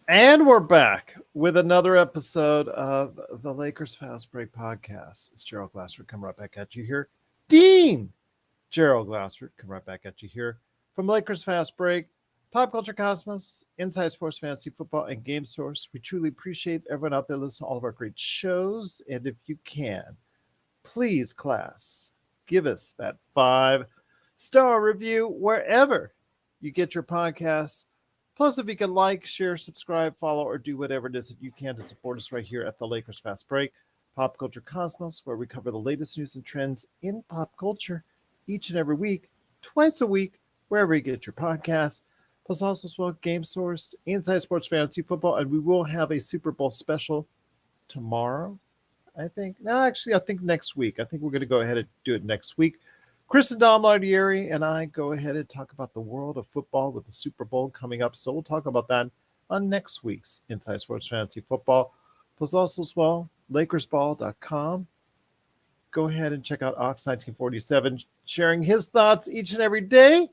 And we're back with another episode of the Lakers Fast Break podcast. It's Gerald Glassford coming right back at you here. Dean Gerald Glassford coming right back at you here from Lakers Fast Break, Pop Culture Cosmos, Inside Sports Fantasy Football, and Game Source. We truly appreciate everyone out there listening to all of our great shows. And if you can, please, class, give us that 5-star review wherever you get your podcasts. Plus, if you can like, share, subscribe, follow, or do whatever it is that you can to support us right here at the Lakers Fast Break, Pop Culture Cosmos, where we cover the latest news and trends in pop culture each and every week, twice a week, wherever you get your podcasts. Plus, also as well, Game Source, Inside Sports Fantasy Football, and we will have a Super Bowl special tomorrow, I think. No, actually, I think next week. I think we're going to go ahead and do it next week. Chris and Dom Lardieri and I go ahead and talk about the world of football with the Super Bowl coming up. So we'll talk about that on next week's Inside Sports Fantasy Football. Plus also as well, LakersBall.com. Go ahead and check out Ox1947 sharing his thoughts each and every day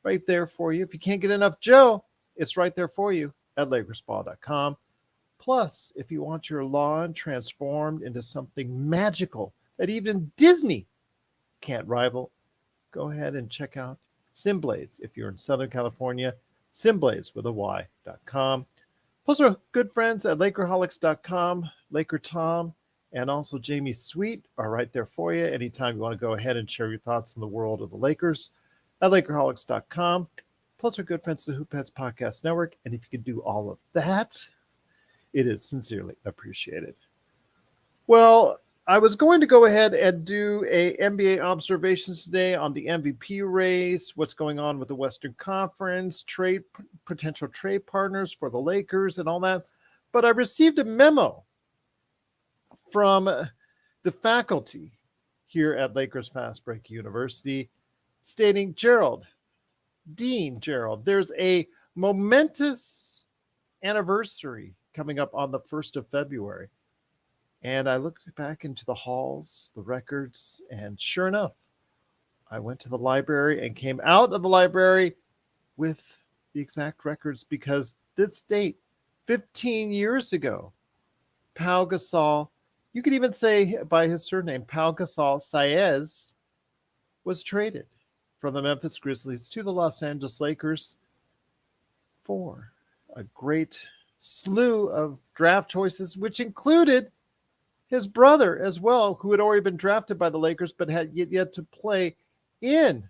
right there for you. If you can't get enough Joe, it's right there for you at LakersBall.com. Plus, if you want your lawn transformed into something magical that even Disney can't rival, go ahead and check out Simblades if you're in Southern California. Simblades with a Y.com. Plus, our good friends at Lakerholics.com, Laker Tom, and also Jamie Sweet are right there for you anytime you want to go ahead and share your thoughts in the world of the Lakers at Lakerholics.com. Plus, our good friends at the Hoop Heads Podcast Network. And if you can do all of that, it is sincerely appreciated. Well, I was going to go ahead and do a NBA observations today on the MVP race, what's going on with the Western Conference, potential trade partners for the Lakers and all that. But I received a memo from the faculty here at Lakers Fast Break University stating, Dean Gerald, there's a momentous anniversary coming up on the 1st of February. And I looked back into the halls, the records, and sure enough, I went to the library and came out of the library with the exact records because this date, 15 years ago, Pau Gasol, you could even say by his surname, Pau Gasol Saez, was traded from the Memphis Grizzlies to the Los Angeles Lakers for a great slew of draft choices, which included his brother as well, who had already been drafted by the Lakers, but had yet to play in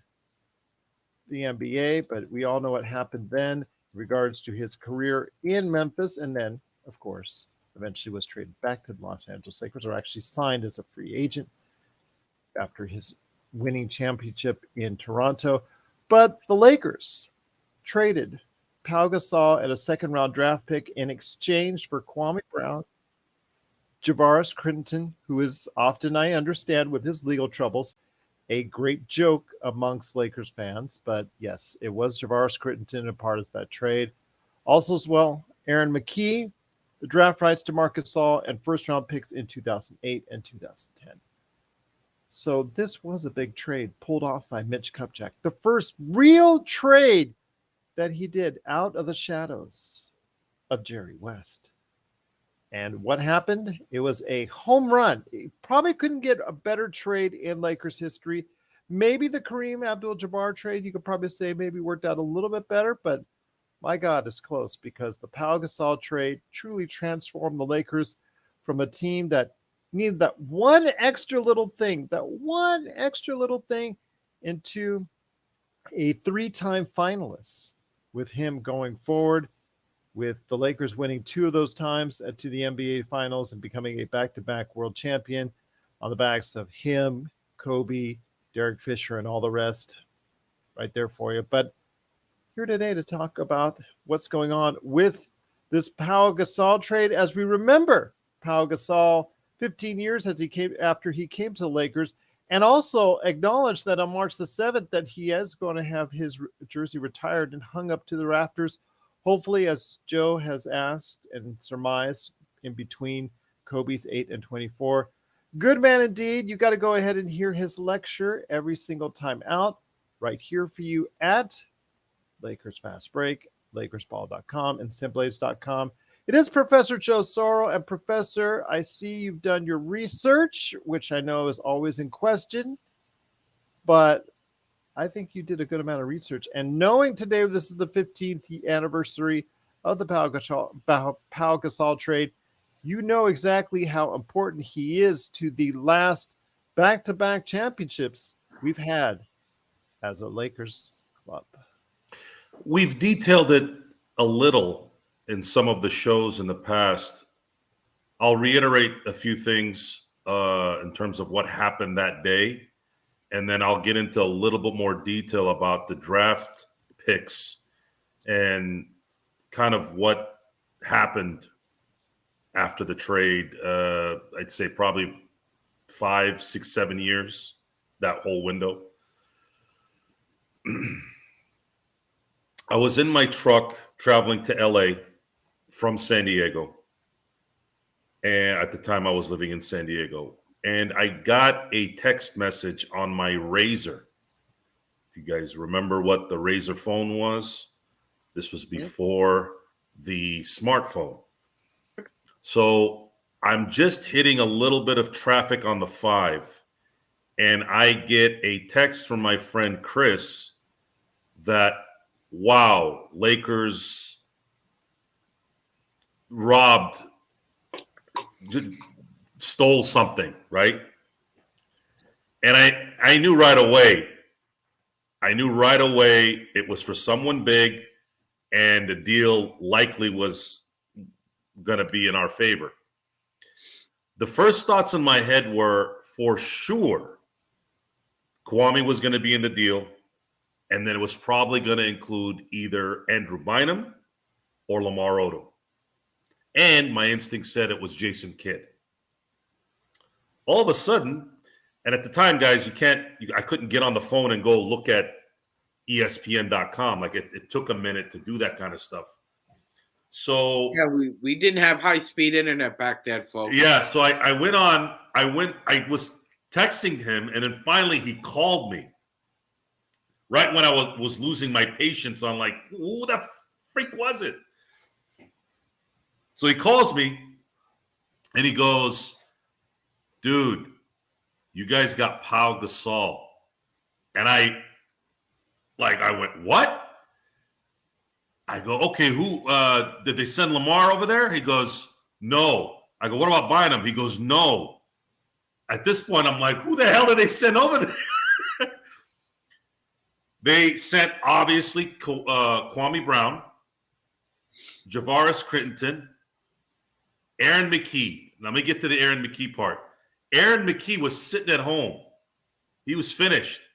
the NBA. But we all know what happened then in regards to his career in Memphis. And then, of course, eventually was traded back to the Los Angeles Lakers, or actually signed as a free agent after his winning championship in Toronto. But the Lakers traded Pau Gasol at a second-round draft pick in exchange for Kwame Brown, Javaris Crittenton, who is often, I understand, with his legal troubles, a great joke amongst Lakers fans. But yes, it was Javaris Crittenton a part of that trade. Also as well, Aaron McKee, the draft rights to Marc Gasol, and first-round picks in 2008 and 2010. So this was a big trade pulled off by Mitch Kupchak. The first real trade that he did out of the shadows of Jerry West. And what happened? It was a home run. It probably couldn't get a better trade in Lakers history. Maybe the Kareem Abdul-Jabbar trade, you could probably say maybe worked out a little bit better, but my God, it's close because the Pau Gasol trade truly transformed the Lakers from a team that needed that one extra little thing into a 3-time finalist with him going forward, with the Lakers winning 2 of those times to the NBA Finals and becoming a back-to-back world champion on the backs of him, Kobe, Derek Fisher, and all the rest right there for you. But here today to talk about what's going on with this Pau Gasol trade. As we remember, Pau Gasol, 15 years after he came to the Lakers, and also acknowledge that on March the 7th that he is going to have his jersey retired and hung up to the rafters. Hopefully, as Joe has asked and surmised, in between Kobe's 8 and 24. Good man indeed. You got to go ahead and hear his lecture every single time out right here for you at Lakers Fast Break, LakersBall.com, and Simblades.com. It is Professor Joe Soro. And Professor, I see you've done your research, which I know is always in question, but I think you did a good amount of research. And knowing today this is the 15th anniversary of the Pau Gasol trade, you know exactly how important he is to the last back-to-back championships we've had as a Lakers club. We've detailed it a little in some of the shows in the past. I'll reiterate a few things in terms of what happened that day, and then I'll get into a little bit more detail about the draft picks and kind of what happened after the trade. I'd say probably 5, 6, 7 years, that whole window. I was in my truck traveling to LA from San Diego. And at the time I was living in San Diego. And I got a text message on my Razor. If you guys remember what the Razor phone was, this was before the smartphone. So I'm just hitting a little bit of traffic on the 5. And I get a text from my friend Chris that, wow, Lakers stole something, right? And I knew right away. I knew right away it was for someone big, and the deal likely was going to be in our favor. The first thoughts in my head were, for sure, Kwame was going to be in the deal, and then it was probably going to include either Andrew Bynum or Lamar Odom. And my instinct said it was Jason Kidd. All of a sudden, and at the time, guys, I couldn't get on the phone and go look at ESPN.com. Like it took a minute to do that kind of stuff. So yeah, we didn't have high-speed internet back then, folks. Yeah, so I was texting him, and then finally he called me. Right when I was losing my patience on, like, who the freak was it? So he calls me and he goes, dude, you guys got Pau Gasol. And I went, what? I go, okay, who, did they send Lamar over there? He goes, no. I go, what about Bynum? He goes, no. At this point, I'm like, who the hell did they send over there? They sent, obviously, Kwame Brown, Javaris Crittenton, Aaron McKee. Let me get to the Aaron McKee part. Aaron McKee was sitting at home. He was finished.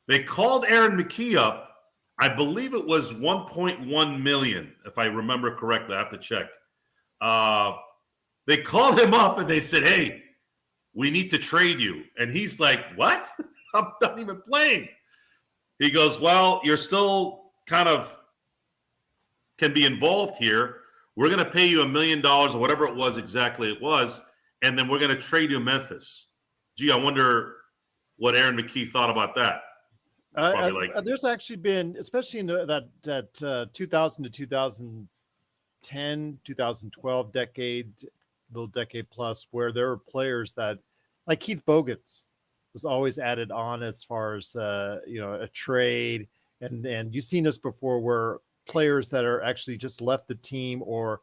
They called Aaron McKee up. I believe it was $1.1 million, if I remember correctly. I have to check. They called him up and they said, hey, we need to trade you. And he's like, what? I'm not even playing. He goes, well, you're still kind of can be involved here. We're going to pay you $1 million or whatever it was exactly it was, and then we're going to trade you in Memphis. Gee, I wonder what Aaron McKee thought about that. There's actually been, especially in that 2000 to 2010, 2012 little decade plus, where there were players that, like Keith Bogans, was always added on as far as a trade, and you've seen this before, where players that are actually just left the team or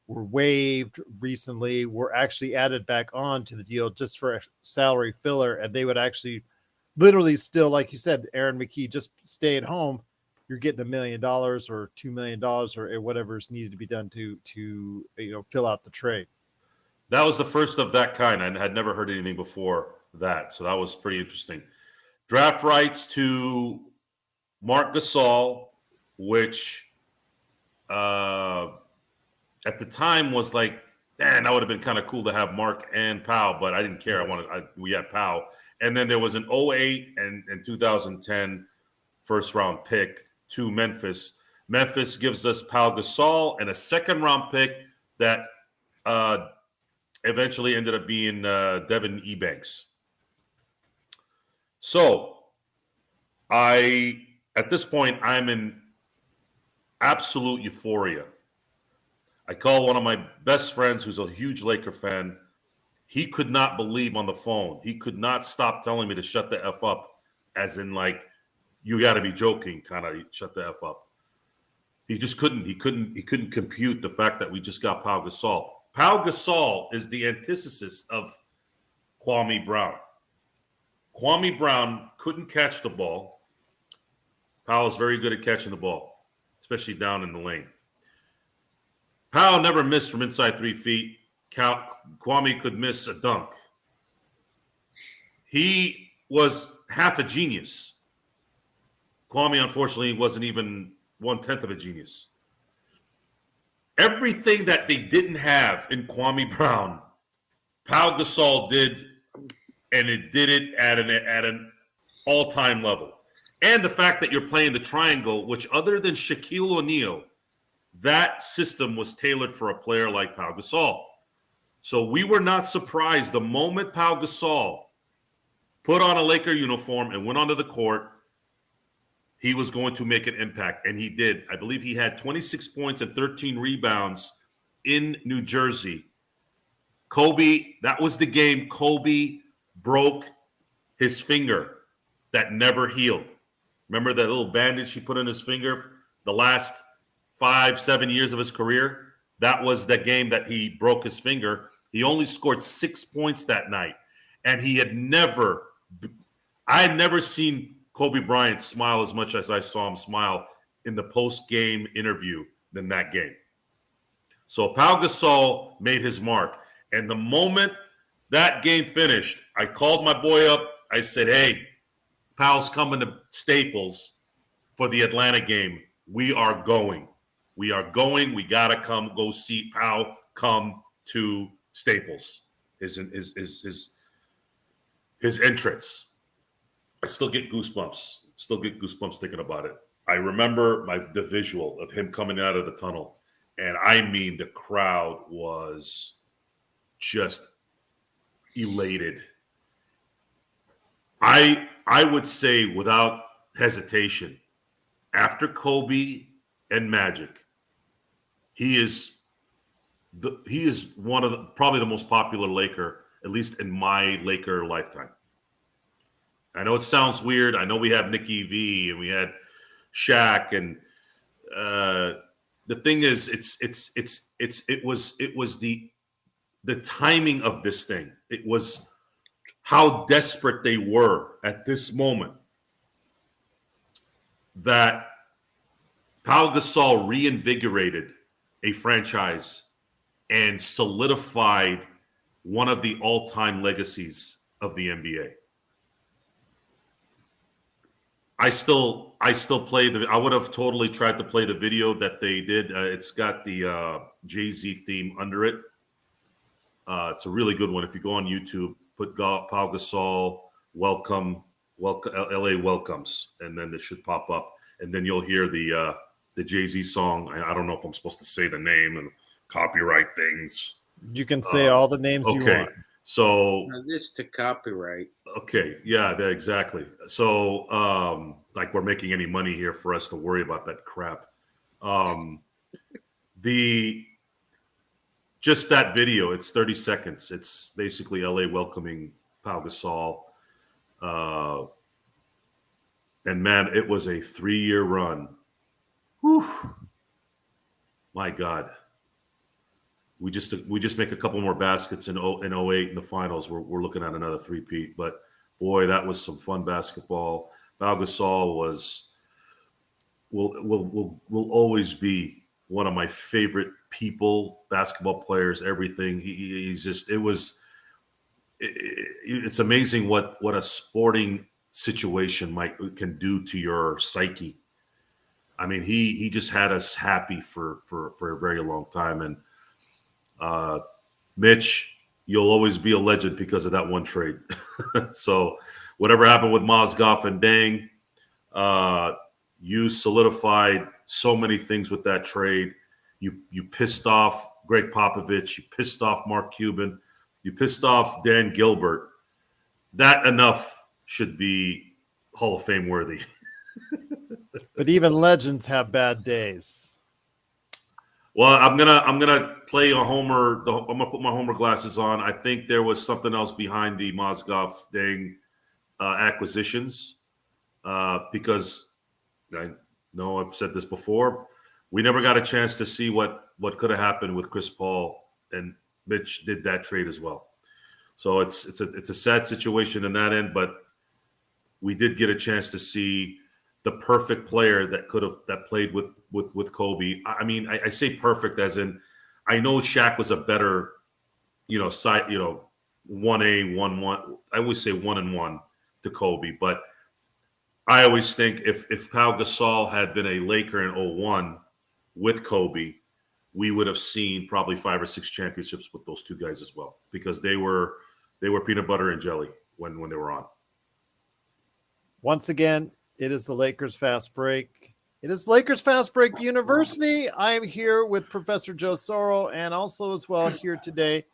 were waived recently were actually added back on to the deal just for a salary filler, and they would actually literally still, like you said, Aaron McKee, just stay at home. You're getting $1 million or $2 million or whatever is needed to be done to fill out the trade. That was the first of that kind. I had never heard anything before that, so that was pretty interesting. Draft rights to Marc Gasol, which at the time was like, man, that would have been kind of cool to have Mark and Pau, but I didn't care. Yes. We had Pau. And then there was an 2008 and 2010 first-round pick to Memphis. Memphis gives us Pau Gasol and a second-round pick that eventually ended up being Devin Ebanks. So at this point, I'm in absolute euphoria. I call one of my best friends who's a huge Laker fan. He could not believe on the phone. He could not stop telling me to shut the F up, as in like, you got to be joking, kind of shut the F up. He just couldn't. He couldn't compute the fact that we just got Pau Gasol. Pau Gasol is the antithesis of Kwame Brown. Kwame Brown couldn't catch the ball. Pau is very good at catching the ball, especially down in the lane. Pau never missed from inside 3 feet. Kwame could miss a dunk. He was half a genius. Kwame, unfortunately, wasn't even 1/10 of a genius. Everything that they didn't have in Kwame Brown, Pau Gasol did, and it did it at an all-time level. And the fact that you're playing the triangle, which other than Shaquille O'Neal, that system was tailored for a player like Pau Gasol. So we were not surprised the moment Pau Gasol put on a Laker uniform and went onto the court, he was going to make an impact, and he did. I believe he had 26 points and 13 rebounds in New Jersey. Kobe, that was the game Kobe broke his finger that never healed. Remember that little bandage he put on his finger the last 5-7 years of his career? That was the game that he broke his finger. He only scored 6 points that night. And I had never seen Kobe Bryant smile as much as I saw him smile in the post-game interview than that game. So Pau Gasol made his mark. And the moment that game finished, I called my boy up. I said, hey, Pau's coming to Staples for the Atlanta game. We are going. We are going. We got to go see Pau come to Staples. His entrance. I still get goosebumps. Thinking about it. I remember the visual of him coming out of the tunnel. And I mean, the crowd was just elated. I would say without hesitation, after Kobe and Magic, he is one of probably the most popular Laker, at least in my Laker lifetime. I know it sounds weird. I know we have Nicky V and we had Shaq, and the thing is, it was the timing of this thing. It was how desperate they were at this moment that Pau Gasol reinvigorated a franchise and solidified one of the all-time legacies of the NBA. I still play I would have totally tried to play the video that they did. It's got the Jay-Z theme under it. It's a really good one. If you go on YouTube, put Pau Gasol welcome LA welcomes, and then it should pop up, and then you'll hear the Jay-Z song. I don't know if I'm supposed to say the name and copyright things. You can say all the names you want. So this to copyright. Okay, yeah, exactly. So like we're making any money here for us to worry about that crap. Just that video, it's 30 seconds. It's basically LA welcoming Pau Gasol. And man, it was a 3-year run. Whew. My God. We just make a couple more baskets in 08 in the finals. We're looking at another three-peat. But boy, that was some fun basketball. Pau Gasol will always be one of my favorite people, basketball players, everything. It's amazing what a sporting situation can do to your psyche. I mean, he just had us happy for a very long time. And Mitch, you'll always be a legend because of that one trade. So whatever happened with Mozgov and Deng, you solidified so many things with that trade. You pissed off Greg Popovich. You pissed off Mark Cuban. You pissed off Dan Gilbert. That enough should be Hall of Fame worthy. But even legends have bad days. Well, I'm gonna play a homer. I'm gonna put my homer glasses on. I think there was something else behind the Mozgov dang acquisitions because I know I've said this before. We never got a chance to see what could have happened with Chris Paul, and Mitch did that trade as well. So it's a sad situation in that end, but we did get a chance to see the perfect player that played with Kobe. I mean, I say perfect as in I know Shaq was a better, side, 1A, 1-1. I always say 1-1 to Kobe, but I always think if Pau Gasol had been a Laker in '01 with Kobe, we would have seen probably 5 or 6 championships with those two guys as well because they were peanut butter and jelly when they were on. Once again, it is the Lakers Fast Break. It is Lakers Fast Break University. I am here with Professor Joe Soro and also as well here today.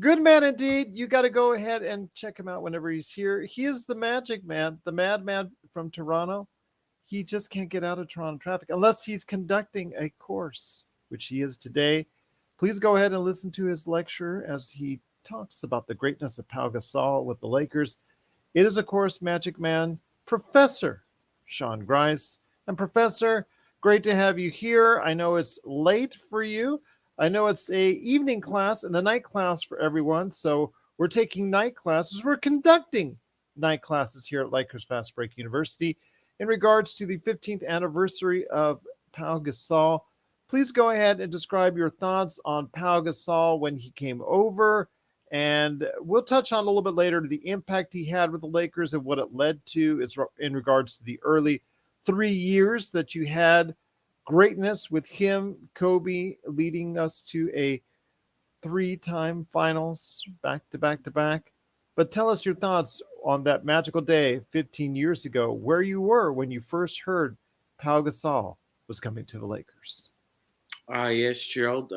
Good man indeed. You got to go ahead and check him out whenever he's here. He is the Magic Man, the madman from Toronto. He just can't get out of Toronto traffic unless he's conducting a course, which he is today. Please go ahead and listen to his lecture as he talks about the greatness of Pau Gasol with the Lakers. It is, of course, Magic Man, Professor Sean Grice. And Professor, great to have you here. I know it's late for you. I know it's a evening class and a night class for everyone. So we're taking night classes. We're conducting night classes here at Lakers Fast Break University in regards to the 15th anniversary of Pau Gasol. Please go ahead and describe your thoughts on Pau Gasol when he came over. And we'll touch on a little bit later the impact he had with the Lakers and what it led to. It's in regards to the early 3 years that you had greatness with him, Kobe, leading us to a 3-time finals back to back to back. But tell us your thoughts on that magical day 15 years ago, where you were when you first heard Pau Gasol was coming to the Lakers. Yes, Gerald.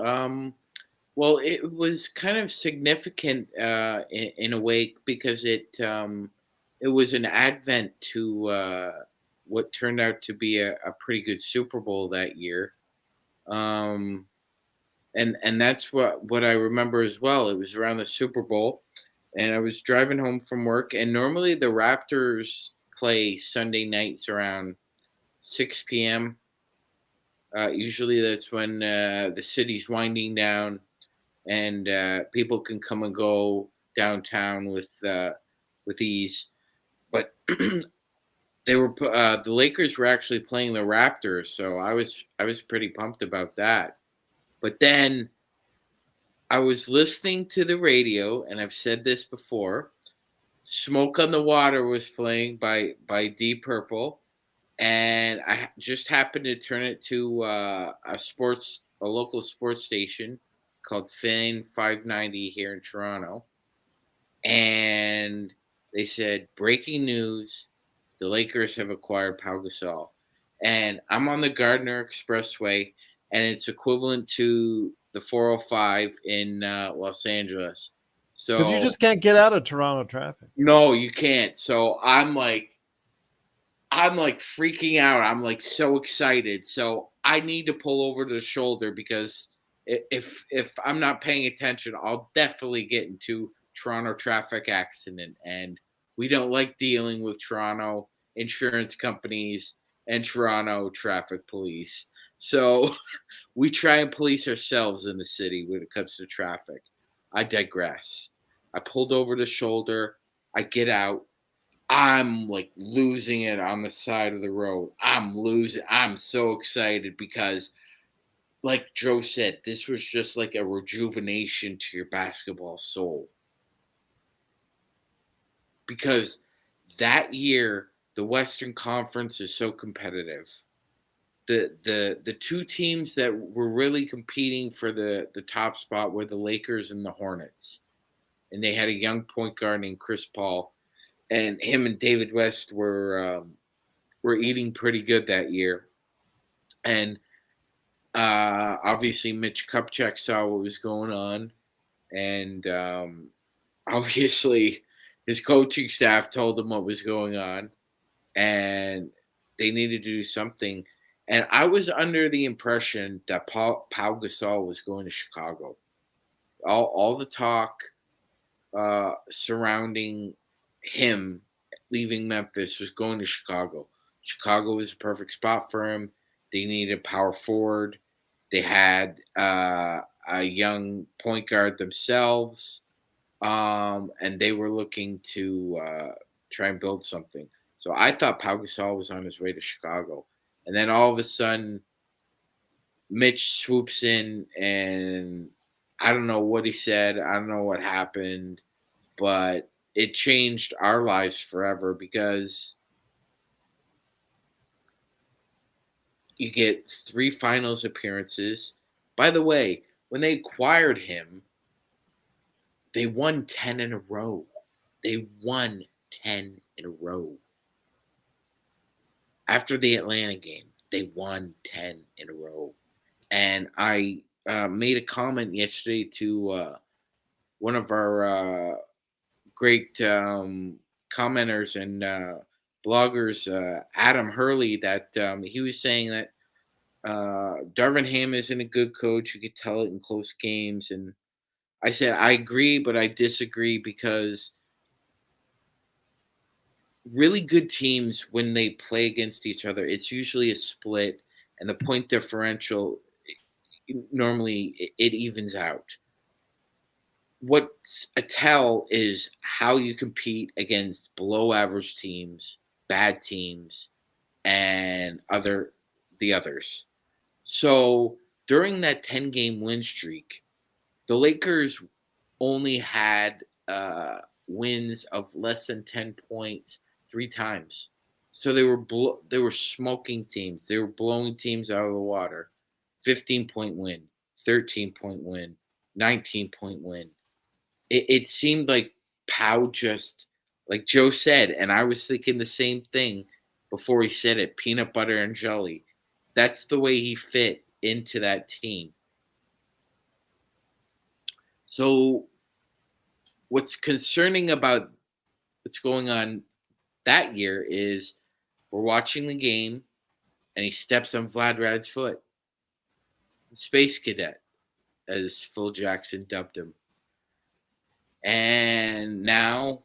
Well, it was kind of significant in a way because it was an advent to what turned out to be a pretty good Super Bowl that year, and that's what I remember as well. It was around the Super Bowl, and I was driving home from work, and normally the Raptors play Sunday nights around 6 p.m. Usually that's when the city's winding down and people can come and go downtown with ease. But the Lakers were actually playing the Raptors, so I was pretty pumped about that. But then I was listening to the radio, and I've said this before. "Smoke on the Water" was playing by Deep Purple, and I just happened to turn it to a local sports station called Fan 590 here in Toronto, and they said, "Breaking news: the Lakers have acquired Pau Gasol." And I'm on the Gardner Expressway, and it's equivalent to the 405 in Los Angeles. So Because you just can't get out of Toronto traffic. no, you can't. So I'm like freaking out. I'm like so excited. So I need to pull over to the shoulder because if I'm not paying attention, I'll definitely get into Toronto traffic accident. And we don't like dealing with Toronto insurance companies and Toronto traffic police. So we try and police ourselves in the city when it comes to traffic. I digress. I pulled over the shoulder. I get out. I'm like losing it on the side of the road. I'm so excited because, like Joe said, this was just like a rejuvenation to your basketball soul. Because that year, the Western Conference is so competitive. The two teams that were really competing for the top spot were the Lakers and the Hornets. And they had a young point guard named Chris Paul. And him and David West were eating pretty good that year. And obviously Mitch Kupchak saw what was going on. And obviously his coaching staff told him what was going on. And they needed to do something. And I was under the impression that Pau Gasol was going to Chicago. All the talk surrounding him leaving Memphis was going to Chicago. Chicago was a perfect spot for him. They needed a power forward. They had a young point guard themselves, and they were looking to try and build something. So I thought Pau Gasol was on his way to Chicago. And then all of a sudden, Mitch swoops in, and I don't know what he said. I don't know what happened, but it changed our lives forever because you get 3 finals appearances. By the way, when they acquired him, they won 10 in a row. They won 10 in a row. After the Atlanta game, they won 10 in a row. And I made a comment yesterday to one of our great commenters and bloggers, Adam Hurley, that he was saying that Darvin Ham isn't a good coach. You could tell it in close games. And I said, I agree, but I disagree because really good teams, when they play against each other, it's usually a split, and the point differential, normally it evens out. What's a tell is how you compete against below average teams, bad teams, and the others. So during that 10-game win streak, the Lakers only had wins of less than 10 points 3 times. So they were smoking teams. They were blowing teams out of the water. 15-point win, 13-point win, 19-point win. It seemed like Pau just, like Joe said, and I was thinking the same thing before he said it, peanut butter and jelly. That's the way he fit into that team. So what's concerning about what's going on that year is we're watching the game and he steps on Vlad Rad's foot. Space Cadet, as Phil Jackson dubbed him. And now,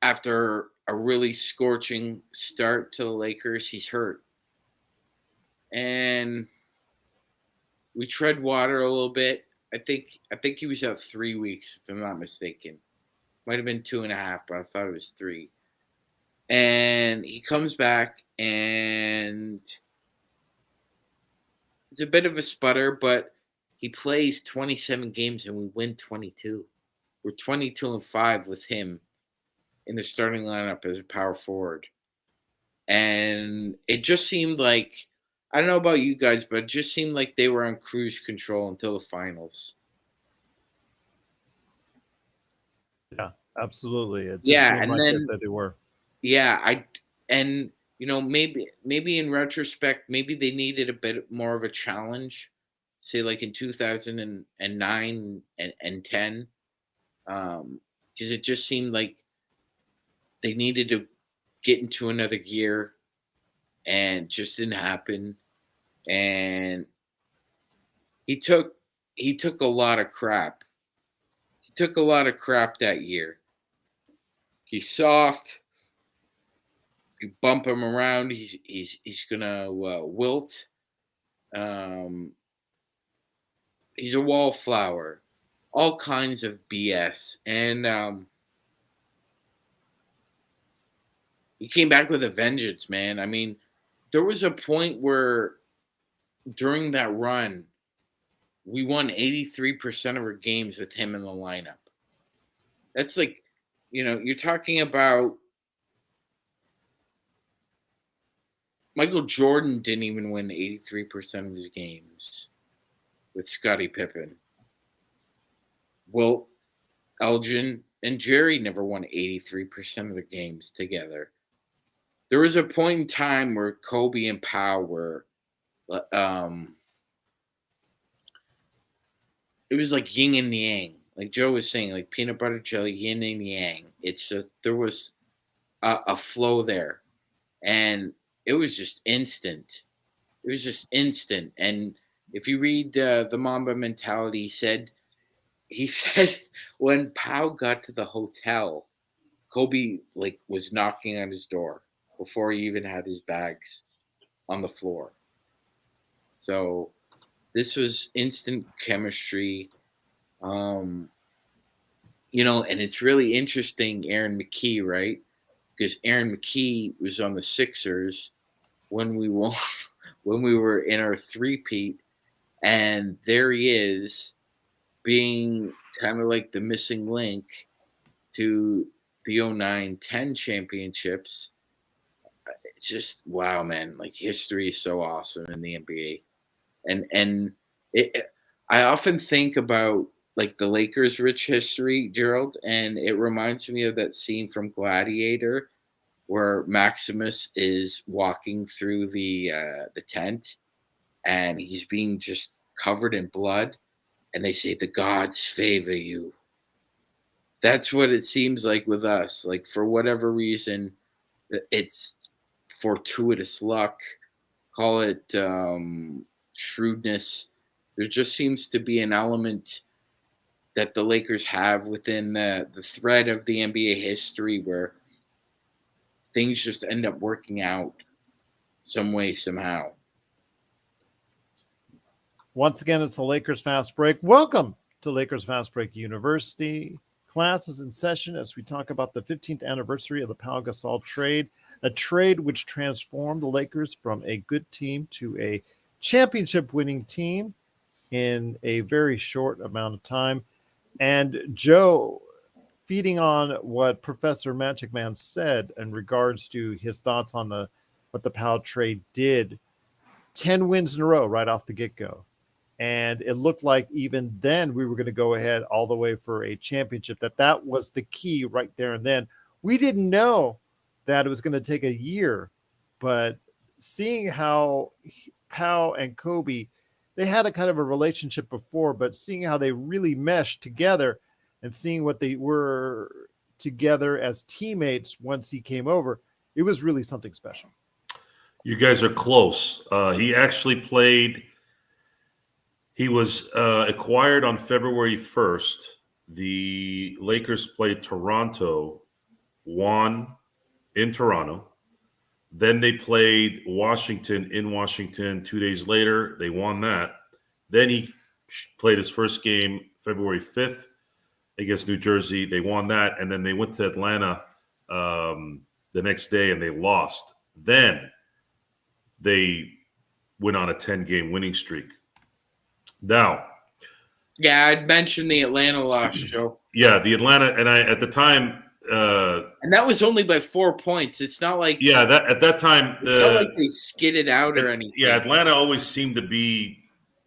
after a really scorching start to the Lakers, he's hurt. And we tread water a little bit. I think he was out 3 weeks, if I'm not mistaken. Might have been 2.5, but I thought it was 3. And he comes back, and it's a bit of a sputter, but he plays 27 games and we win 22. We're 22-5 with him in the starting lineup as a power forward. And it just seemed like, I don't know about you guys, but it just seemed like they were on cruise control until the finals. Yeah, absolutely. It just Yeah, seemed and like then that they were. Yeah, maybe in retrospect, maybe they needed a bit more of a challenge, say like in 2009 and 10, because it just seemed like they needed to get into another gear, and just didn't happen. And he took a lot of crap. He took a lot of crap that year. He's soft. You bump him around, he's gonna wilt. He's a wallflower, all kinds of BS, and he came back with a vengeance, man. I mean, there was a point where during that run, we won 83% of our games with him in the lineup. That's like, you're talking about Michael Jordan didn't even win 83% of his games with Scottie Pippen. Wilt, Elgin, and Jerry never won 83% of the games together. There was a point in time where Kobe and Pau were, it was like yin and yang. Like Joe was saying, like peanut butter jelly, yin and yang. It's just, there was a flow there. And it was just instant. It was just instant. And if you read the Mamba Mentality, he said when Pau got to the hotel, Kobe was knocking on his door before he even had his bags on the floor. So this was instant chemistry. And it's really interesting, Aaron McKee, right? Because Aaron McKee was on the Sixers when we were in our three-peat, and there he is being kind of like the missing link to the 09-10 championships. It's just, wow, man. History is so awesome in the NBA. And I often think about the Lakers' rich history, Gerald, and it reminds me of that scene from Gladiator where Maximus is walking through the tent and he's being just covered in blood, and they say, "The gods favor you." That's what it seems like with us. For whatever reason, it's fortuitous luck, call it shrewdness. There just seems to be an element that the Lakers have within the thread of the NBA history where things just end up working out some way, somehow. Once again, it's the Lakers Fast Break. Welcome to Lakers Fast Break University. Class is in session as we talk about the 15th anniversary of the Pau Gasol trade, a trade which transformed the Lakers from a good team to a championship-winning team in a very short amount of time. And Joe, feeding on what Professor MagicMan said in regards to his thoughts on what the Pau trade did, 10 wins in a row right off the get-go. And it looked like even then we were going to go ahead all the way for a championship, that was the key right there and then. We didn't know that it was going to take a year, but seeing how Pau and Kobe, they had a kind of a relationship before, but seeing how they really meshed together and seeing what they were together as teammates once he came over, it was really something special. You guys are close. He was acquired on February 1st. The Lakers played Toronto, won in Toronto. Then they played Washington in Washington 2 days later. They won that. Then he played his first game February 5th against New Jersey. They won that. And then they went to Atlanta the next day and they lost. Then they went on a 10-game winning streak. Now, yeah, I'd mentioned the Atlanta loss, Joe. Yeah, the Atlanta, and I at the time, and that was only by 4 points. It's not like that at that time, it's not like they skidded out or anything. Yeah, Atlanta always seemed to be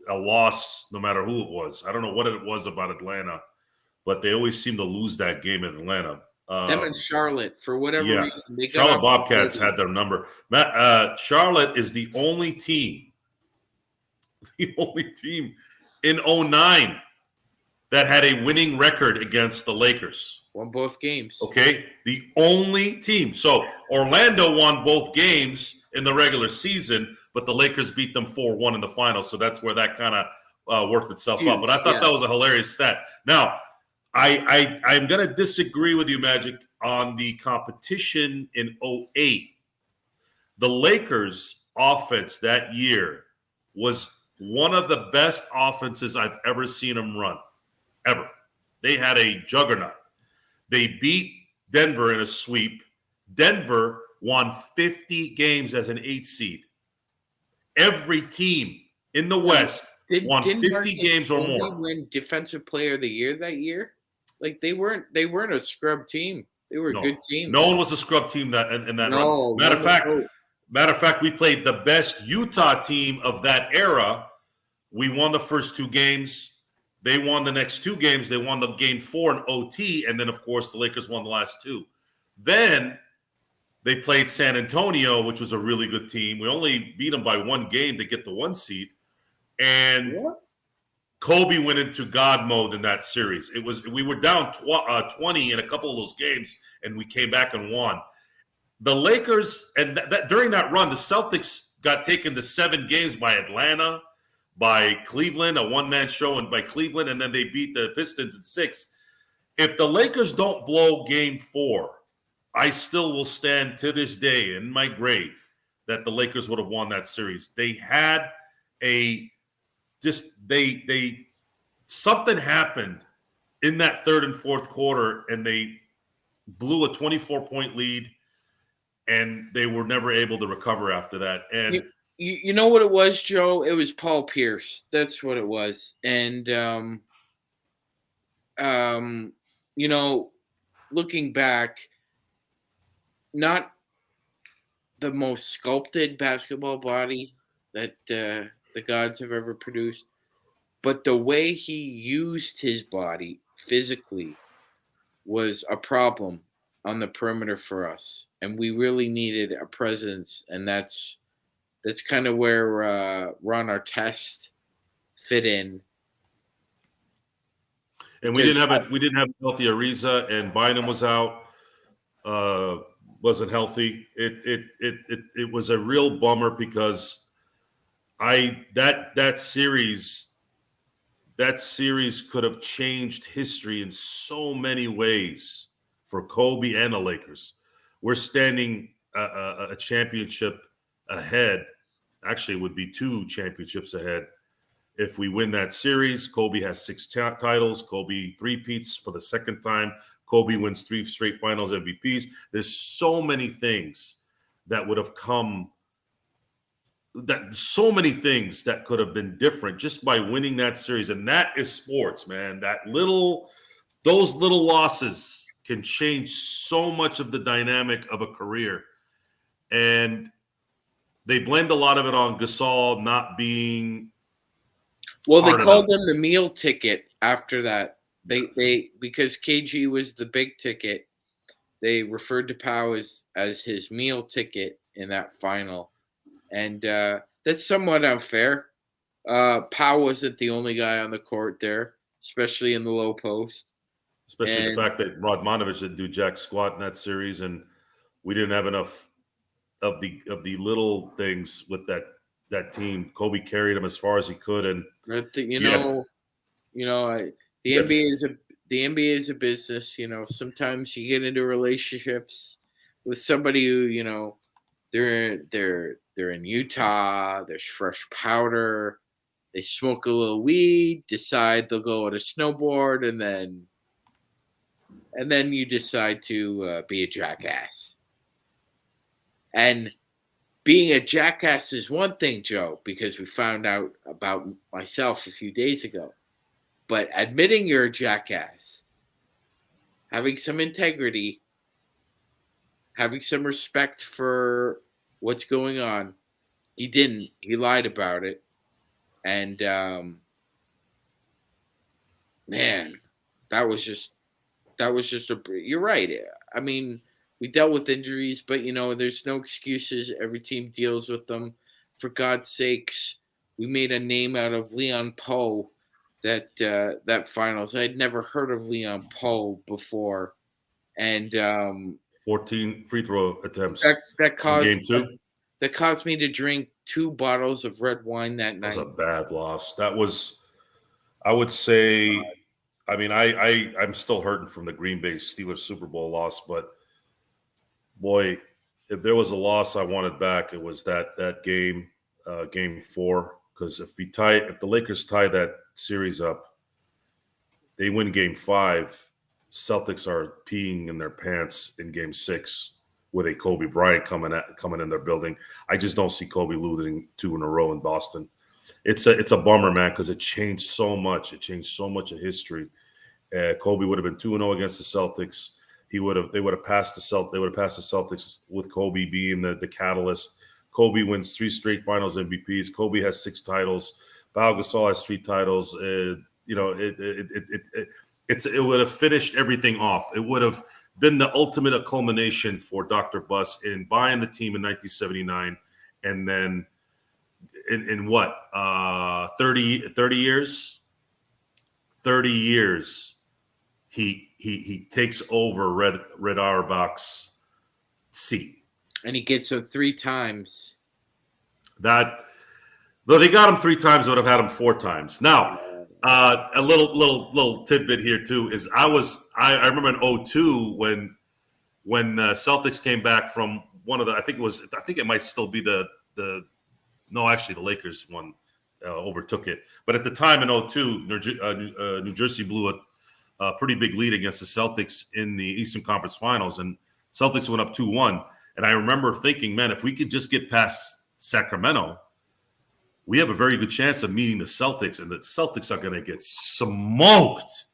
a loss, no matter who it was. I don't know what it was about Atlanta, but they always seemed to lose that game in Atlanta. Them and Charlotte, for whatever reason, they Charlotte Bobcats had their number. Charlotte is the only team in 09 that had a winning record against the Lakers. Won both games. Okay, the only team. So Orlando won both games in the regular season, but the Lakers beat them 4-1 in the finals. So that's where that kind of worked itself out. But I thought that was a hilarious stat. Now, I'm going to disagree with you, Magic, on the competition in 08. The Lakers' offense that year was one of the best offenses I've ever seen them run, ever. They had a juggernaut. They beat Denver in a sweep. Denver won 50 games as an 8 seed. Every team in the West won 50 games or more. Win Defensive Player of the Year that year? They weren't a scrub team. They were a good team. No one was a scrub team in that run. Matter of fact, we played the best Utah team of that era. We won the first 2 games. They won the next 2 games. They won the game 4 in OT, and then, of course, the Lakers won the last 2. Then they played San Antonio, which was a really good team. We only beat them by 1 game to get the 1 seed. And Kobe went into God mode in that series. We were down 20 in a couple of those games, and we came back and won. The Lakers, and during that run, the Celtics got taken to 7 games by Atlanta, by Cleveland, a one-man show, and by Cleveland, and then they beat the Pistons in 6. If the Lakers don't blow game 4, I still will stand to this day in my grave that the Lakers would have won that series. They had something happened in that third and fourth quarter, and they blew a 24-point lead, and they were never able to recover after that. And you know what it was, Joe? It was Paul Pierce. That's what it was. And you know, looking back, not the most sculpted basketball body that the gods have ever produced, but the way he used his body physically was a problem on the perimeter for us, and we really needed a presence, and that's kind of where Ron Artest fit in. And we didn't have a healthy Ariza, and Bynum was out, wasn't healthy. It was a real bummer because that series could have changed history in so many ways for Kobe and the Lakers. We're standing a championship ahead. Actually, it would be 2 championships ahead. If we win that series, Kobe has 6 titles. Kobe three-peats for the second time. Kobe wins 3 straight finals MVPs. There's so many things that would have come, so many things that could have been different just by winning that series. And that is sports, man. Those little losses can change so much of the dynamic of a career. And they blamed a lot of it on Gasol not being Well, they called him the meal ticket after that. They because KG was the big ticket, they referred to Pau as his meal ticket in that final. And that's somewhat unfair. Pau wasn't the only guy on the court there, especially in the low post. Especially the fact that Radmanovich didn't do jack squat in that series, and we didn't have enough of the little things with that team. Kobe carried them as far as he could, and the NBA is a business. You know, sometimes you get into relationships with somebody who they're in Utah. There's fresh powder. They smoke a little weed, decide they'll go on a snowboard, and then you decide to be a jackass. And being a jackass is one thing, Joe, because we found out about myself a few days ago. But admitting you're a jackass, having some integrity, having some respect for what's going on, he didn't. He lied about it. And, man, that was just you're right. I mean, we dealt with injuries, but, there's no excuses. Every team deals with them. For God's sakes, we made a name out of Leon Poe that finals. I had never heard of Leon Poe before. And 14 free throw attempts that caused in game 2. That caused me to drink 2 bottles of red wine that night. That was a bad loss. That was, I would say, I mean, I'm still hurting from the Green Bay Steelers Super Bowl loss, but boy, if there was a loss I wanted back, it was that game, game 4. Because if the Lakers tie that series up, they win game 5. Celtics are peeing in their pants in game 6 with a Kobe Bryant coming in their building. I just don't see Kobe losing 2 in a row in Boston. It's a bummer, man, because it changed so much. It changed so much of history. Kobe would have been 2-0 against the Celtics. They would have passed the Celtics with Kobe being the catalyst. Kobe wins 3 straight Finals MVPs. Kobe has 6 titles. Pau Gasol has 3 titles. It would have finished everything off. It would have been the ultimate culmination for Dr. Buss in buying the team in 1979, and then in what 30 years. 30 years, he takes over Red Auerbach's seat. And he gets it 3 times. That though they got him 3 times, I would have had him 4 times. Now, a little tidbit here too is I remember in 2002 when Celtics came back from one of the I think it might still be the no, actually the Lakers won overtook it, but at the time in 2002 New Jersey blew a pretty big lead against the Celtics in the Eastern Conference Finals, and Celtics went up 2-1. And I remember thinking, man, if we could just get past Sacramento, we have a very good chance of meeting the Celtics, and the Celtics are going to get smoked.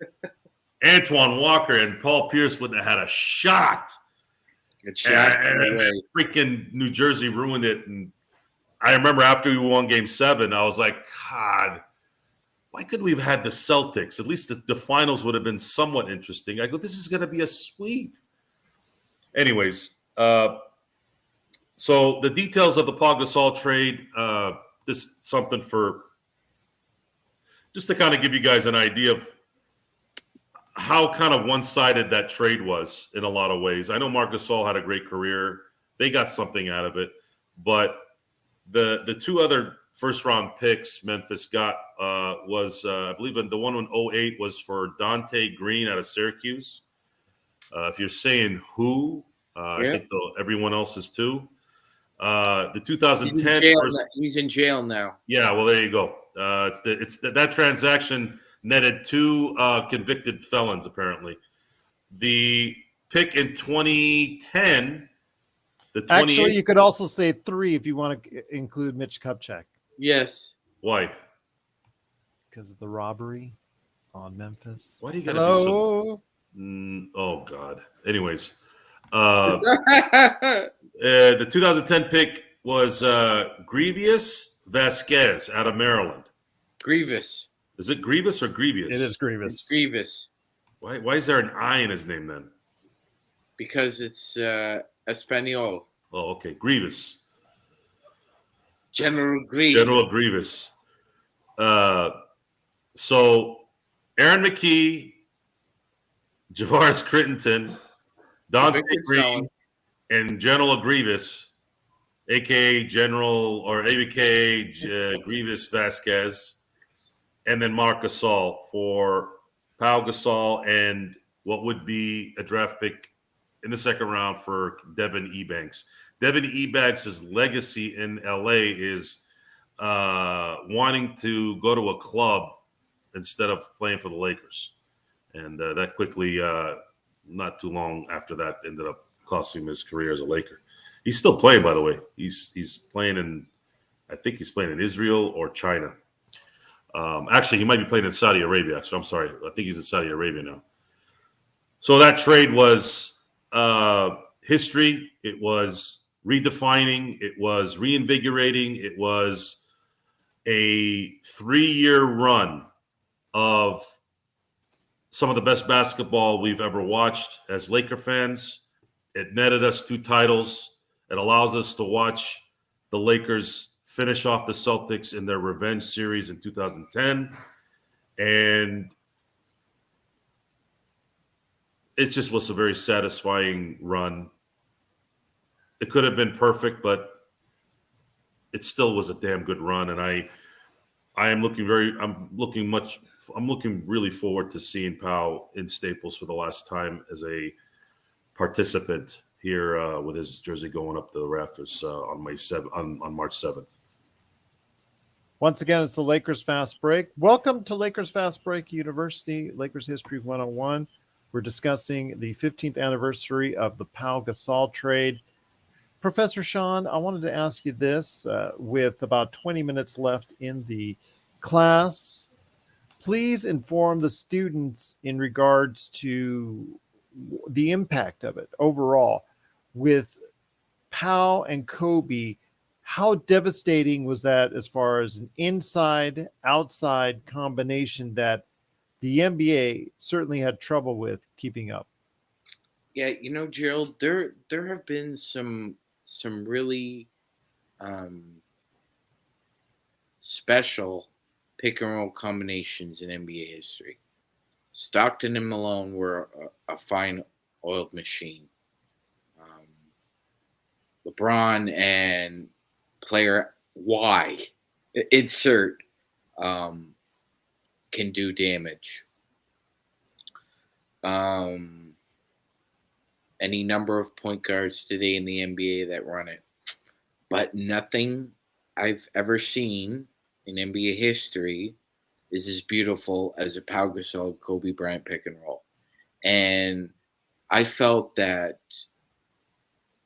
Antoine Walker and Paul Pierce wouldn't have had a shot. And freaking New Jersey ruined it. And I remember after we won Game 7, I was like, God, why couldn't we have had the Celtics? At least the finals would have been somewhat interesting. I go, this is going to be a sweep. Anyways, so the details of the Pau Gasol trade, this is something for just to kind of give you guys an idea of how kind of one-sided that trade was in a lot of ways. I know Marc Gasol had a great career. They got something out of it. But the 2 other first-round picks Memphis got was, I believe, the one in 2008 was for Dante Green out of Syracuse. If you're saying who, I think everyone else is too. The 2010 he's in jail now. Yeah, well, there you go. That transaction netted 2 convicted felons apparently. The pick in 2010. Actually, you could also say 3 if you want to include Mitch Kupchak. Yes. Why? Because of the robbery on Memphis. Why do you got to be so? Oh God. Anyways, the 2010 pick was Grievous Vasquez out of Maryland. Grievous. Is it Grievous or Grievous? It is Grievous. It's Grievous. Why is there an I in his name then? Because it's Espanol. Oh, okay. Grievous. General Grievous. General Grievous. So Aaron McKee, Javaris Crittenton, Dante Green, and General Grievous, a.k.a. Grievous Vasquez, and then Marc Gasol for Pau Gasol and what would be a draft pick in the 2nd round for Devin Ebanks. Devin Ebanks' legacy in L.A. is wanting to go to a club instead of playing for the Lakers. And that quickly, not too long after that, ended up costing him his career as a Laker. He's still playing, by the way. He's playing in, I think he's playing in Israel or China. Actually, he might be playing in Saudi Arabia. So I'm sorry. I think he's in Saudi Arabia now. So that trade was history. It was redefining. It was reinvigorating. It was a 3-year run of some of the best basketball we've ever watched as Laker fans. It netted us 2 titles. It allows us to watch the Lakers finish off the Celtics in their revenge series in 2010. And it just was a very satisfying run. It could have been perfect, but it still was a damn good run. And I'm looking really forward to seeing Pau in Staples for the last time as a participant here with his jersey going up the rafters on March 7th. Once again, it's the Lakers Fast Break. Welcome to Lakers Fast Break University, Lakers History 101. We're discussing the 15th anniversary of the Pau Gasol trade. Professor Sean, I wanted to ask you this with about 20 minutes left in the class. Please inform the students in regards to the impact of it overall with Pau and Kobe. How devastating was that as far as an inside-outside combination that the NBA certainly had trouble with keeping up? Yeah, Gerald, there have been some really special pick and roll combinations in NBA history. Stockton and Malone were a fine oiled machine. LeBron and player why insert can do damage. Any number of point guards today in the NBA that run it, but nothing I've ever seen in NBA history is as beautiful as a Pau Gasol Kobe Bryant pick and roll. And I felt that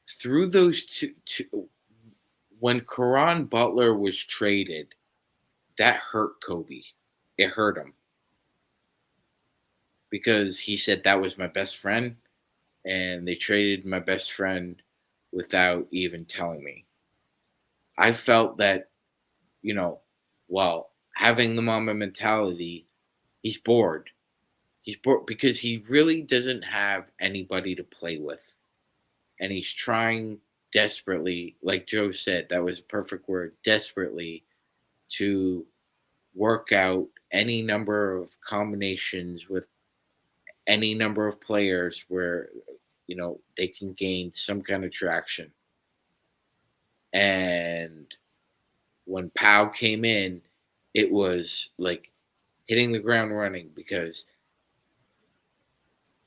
through those two when Caron Butler was traded, that hurt Kobe. It hurt him because he said that was my best friend, and they traded my best friend without even telling me. I felt that, well, having the Mamba mentality, he's bored. He's bored because he really doesn't have anybody to play with. And he's trying desperately, like Joe said, that was a perfect word, desperately, to work out any number of combinations with any number of players where, they can gain some kind of traction. And when Pau came in, it was like hitting the ground running because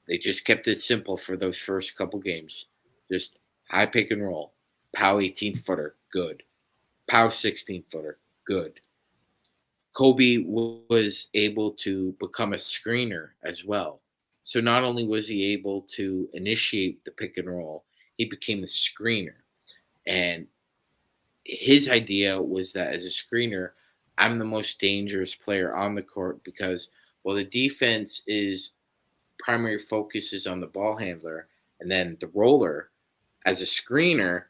they just kept it simple for those first couple games. Just high pick and roll. Pau 18-footer, good. Pau 16-footer, good. Kobe was able to become a screener as well. So not only was he able to initiate the pick and roll, he became the screener. And his idea was that as a screener, I'm the most dangerous player on the court because, well, the defense is primary focus is on the ball handler and then the roller. As a screener,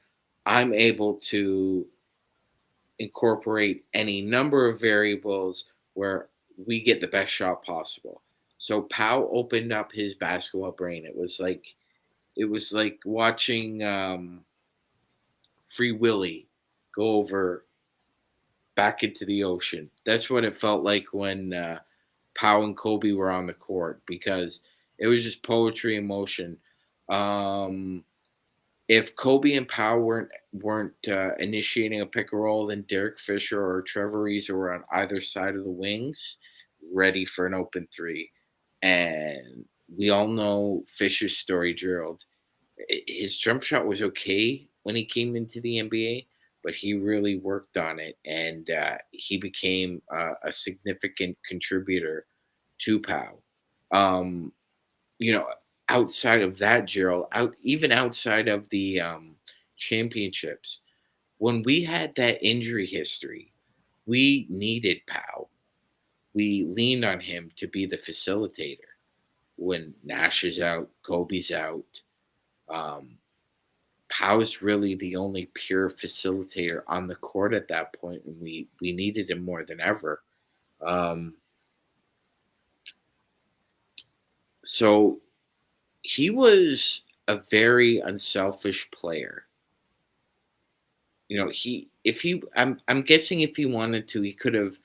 I'm able to incorporate any number of variables where we get the best shot possible. So Pau opened up his basketball brain. It was like watching Free Willy go over back into the ocean. That's what it felt like when Pau and Kobe were on the court because it was just poetry in motion. If Kobe and Pau weren't initiating a pick and roll, then Derek Fisher or Trevor Ariza were on either side of the wings, ready for an open three. And we all know Fisher's story, Gerald. His jump shot was okay when he came into the NBA, but he really worked on it, and he became a significant contributor to Pau. Um, you know, outside of that, Gerald, even outside of the championships, when we had that injury history, we needed Pau. We leaned on him to be the facilitator. When Nash is out, Kobe's out. Pau's really the only pure facilitator on the court at that point, and we needed him more than ever. So he was a very unselfish player. I'm guessing if he wanted to, he could have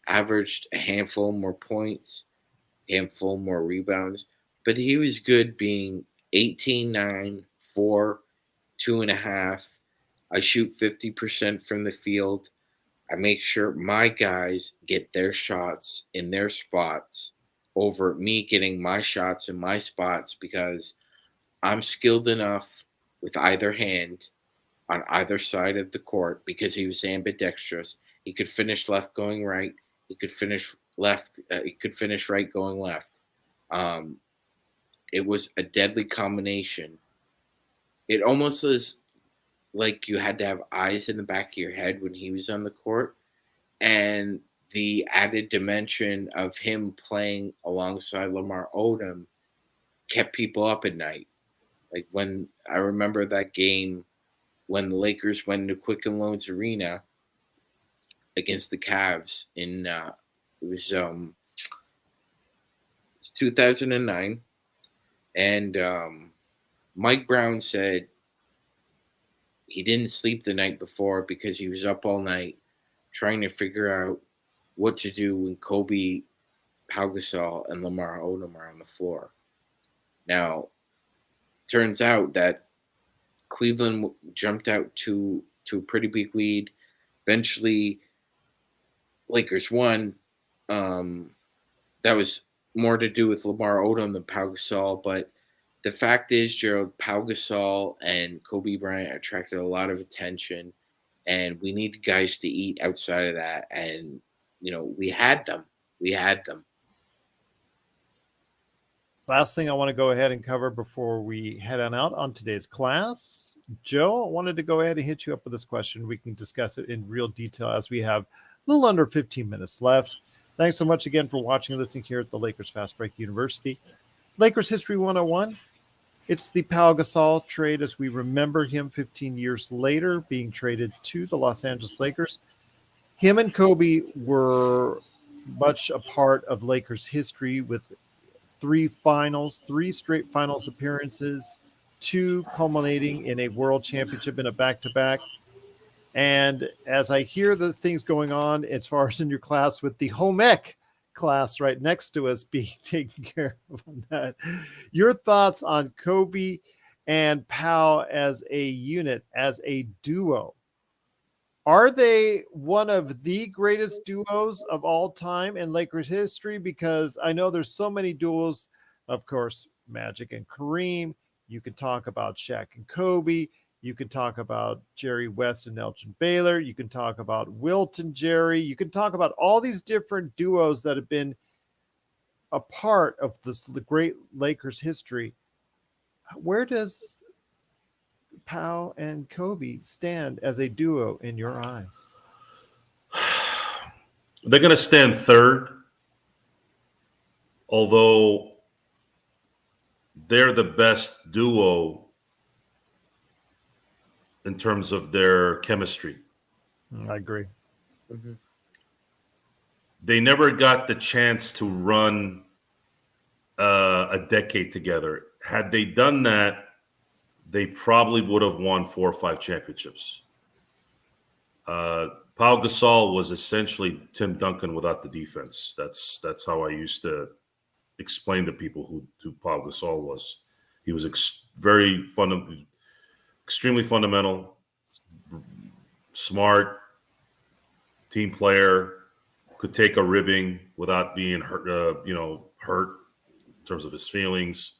averaged a handful more points, handful more rebounds, but he was good being 18, 9, 4, 2.5. I shoot 50% from the field. I make sure my guys get their shots in their spots over me getting my shots in my spots because I'm skilled enough with either hand on either side of the court because he was ambidextrous. He could finish left going right. He could finish left. He could finish right going left. It was a deadly combination. It almost was like you had to have eyes in the back of your head when he was on the court. And the added dimension of him playing alongside Lamar Odom kept people up at night. Like when I remember that game when the Lakers went into Quicken Loans Arena against the Cavs in it was 2009, and Mike Brown said he didn't sleep the night before because he was up all night trying to figure out what to do when Kobe, Pau Gasol, and Lamar Odom are on the floor. Now, turns out that Cleveland jumped out to a pretty big lead, Eventually, Lakers won. That was more to do with Lamar Odom than Pau Gasol. But the fact is, Gerald, Pau Gasol and Kobe Bryant attracted a lot of attention, and we need guys to eat outside of that. And we had them. We had them. Last thing I want to go ahead and cover before we head on today's class. Joe, I wanted to go ahead and hit you up with this question. We can discuss it in real detail as we have a little under 15 minutes left. Thanks so much again for watching and listening here at the Lakers Fast Break University. Lakers History 101. It's the Pau Gasol trade as we remember him 15 years later being traded to the Los Angeles Lakers. Him and Kobe were much a part of Lakers history with three straight finals appearances, 2 culminating in a world championship in a back-to-back. And as I hear the things going on as far as in your class with the home ec class right next to us being taken care of on that, your thoughts on Kobe and Pau as a unit, as a duo? Are they one of the greatest duos of all time in Lakers history? Because I know there's so many duos, of course, Magic and Kareem. You could talk about Shaq and Kobe. You can talk about Jerry West and Elgin Baylor. You can talk about Wilt and Jerry. You can talk about all these different duos that have been a part of the great Lakers history. Where does Pau and Kobe stand as a duo in your eyes? They're going to stand third, although they're the best duo in terms of their chemistry. I agree. Mm-hmm. They never got the chance to run a decade together. Had they done that, they probably would have won 4 or 5 championships. Pau Gasol was essentially Tim Duncan without the defense. That's how I used to explain to people who Pau Gasol was. He was extremely fundamental, smart, team player, could take a ribbing without being hurt in terms of his feelings.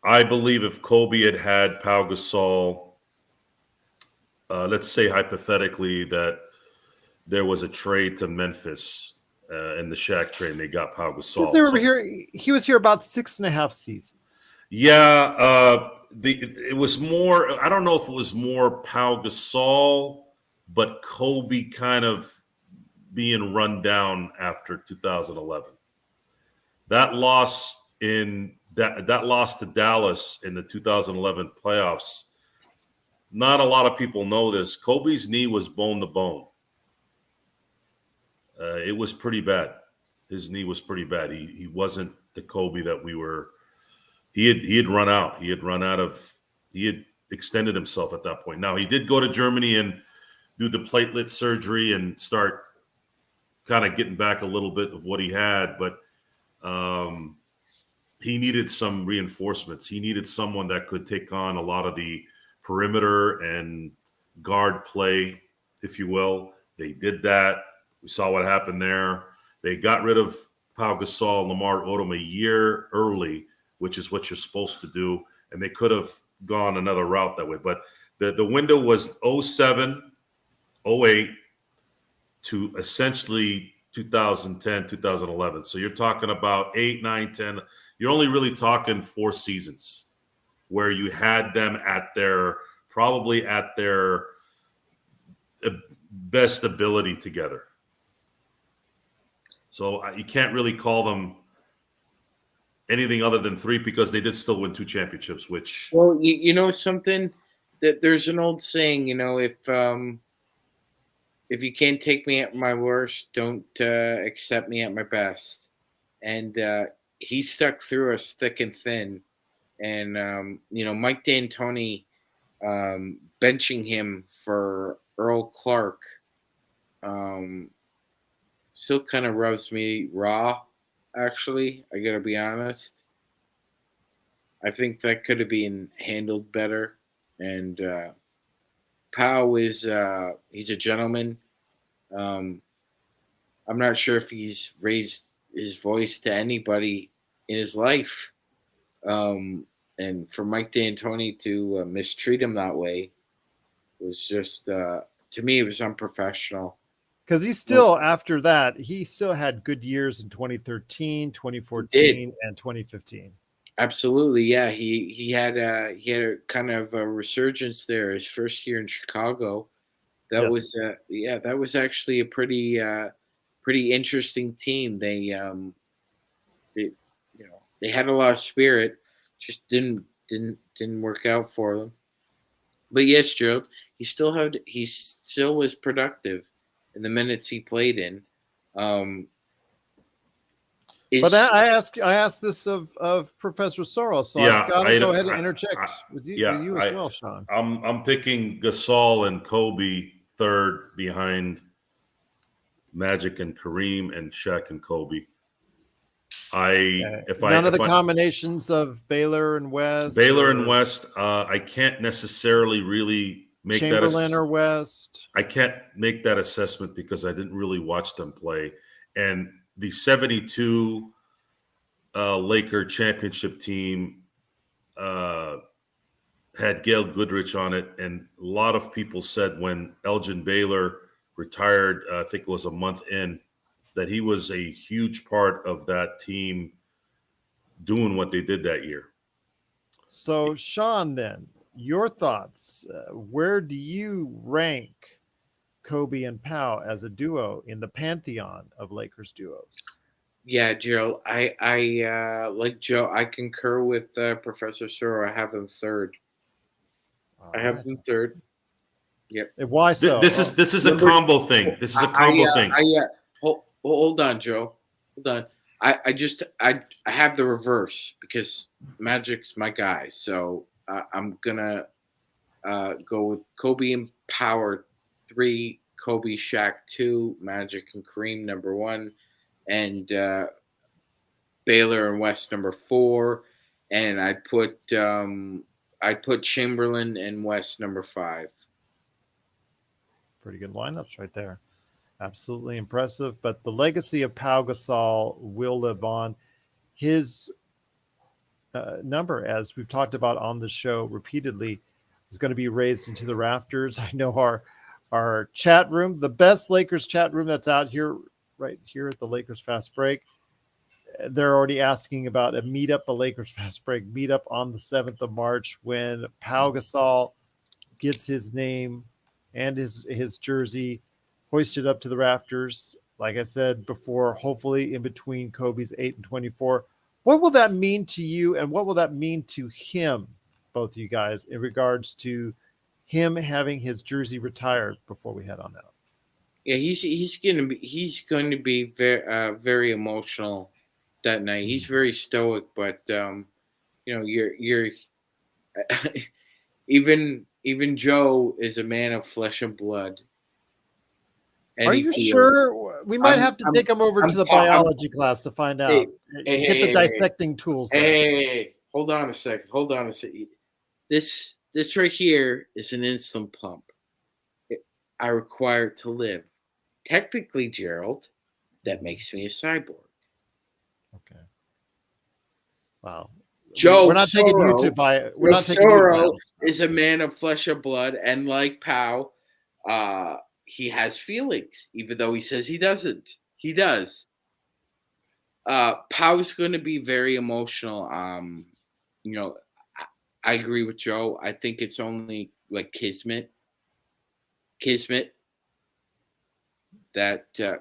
I believe if Kobe had Pau Gasol, let's say hypothetically that there was a trade to Memphis in the Shaq trade, and they got Pau Gasol. He was here about 6.5 seasons. Yeah, it was more. I don't know if it was more Pau Gasol, but Kobe kind of being run down after 2011. That loss to Dallas in the 2011 playoffs. Not a lot of people know this. Kobe's knee was bone to bone. It was pretty bad. His knee was pretty bad. He wasn't the Kobe that we were. He had run out. He had extended himself at that point. Now he did go to Germany and do the platelet surgery and start kind of getting back a little bit of what he had, but he needed some reinforcements. He needed someone that could take on a lot of the perimeter and guard play, if you will. They did that. We saw what happened there. They got rid of Pau Gasol and Lamar Odom a year early, which is what you're supposed to do, and they could have gone another route that way. But the window was 07, 08 to essentially 2010, 2011. So you're talking about 8, 9, 10. You're only really talking 4 seasons where you had them probably at their best ability together. So you can't really call them anything other than 3 because they did still win 2 championships, which. Well, you know something, that there's an old saying, if you can't take me at my worst, don't accept me at my best. And he stuck through us thick and thin. And, Mike D'Antoni benching him for Earl Clark still kind of rubs me raw, actually. I got to be honest. I think that could have been handled better. And Pau is he's a gentleman. Um, I'm not sure if he's raised his voice to anybody in his life. Um, and for Mike D'Antoni to mistreat him that way was just, to me, it was unprofessional. Because he still, after that, he still had good years in 2013, 2014, and 2015. Absolutely, yeah. He had a kind of a resurgence there his first year in Chicago. That Yes. was that was actually a pretty interesting team. They they had a lot of spirit, just didn't work out for them. But yes, Joe, he still was productive in the minutes he played in. But I asked this of Professor Soro, so Yeah, I've got to go ahead and interject with you as well, Sean. I'm picking Gasol and Kobe third behind Magic and Kareem and Shaq and Kobe. None of the combinations of Baylor and West. I can't necessarily really make Chamberlain or West. I can't make that assessment because I didn't really watch them play. And the 72 Laker championship team had Gail Goodrich on it, and a lot of people said when Elgin Baylor retired, I think it was a month in, that he was a huge part of that team doing what they did that year. So, Sean, then, your thoughts. Where do you rank Kobe and Pau as a duo in the pantheon of Lakers duos? Yeah, Gerald, I like Joe. I concur with Professor Soro. I have him third. I have him third. Yep. Why so? This is a combo thing. This is a combo thing. Hold on, Joe. Hold on. I have the reverse because Magic's my guy. So I'm gonna go with Kobe and Power 3, Kobe Shaq 2, Magic and Kareem number 1, and Baylor and West number 4, and I'd put Chamberlain and West number 5. Pretty good lineups right there. Absolutely impressive. But the legacy of Pau Gasol will live on. His number, as we've talked about on the show repeatedly, is going to be raised into the rafters. I know our chat room, the best Lakers chat room that's out here, right here at the Lakers Fast Break, they're already asking about a Lakers Fast Break meetup on the 7th of March when Pau Gasol gets his name and his jersey hoisted up to the rafters. Like I said before, hopefully in between Kobe's 8 and 24. What will that mean to you, and what will that mean to him, both of you guys, in regards to him having his jersey retired before we head on out? Yeah, he's going to be very emotional that night. He's very stoic, but you're even Joe is a man of flesh and blood. Are you sure? We might have to take him over to the biology class to find out. Get the dissecting tools. Hey, hold on a second. This right here is an insulin pump I require to live. Technically, Gerald, that makes me a cyborg. Okay. Wow. Joe, we're not Soro, taking you to buy. We're not taking Soro is a man of flesh and blood, and like Pau, he has feelings, even though he says he doesn't. He does. Pau's going to be very emotional. I agree with Joe. I think it's only like kismet that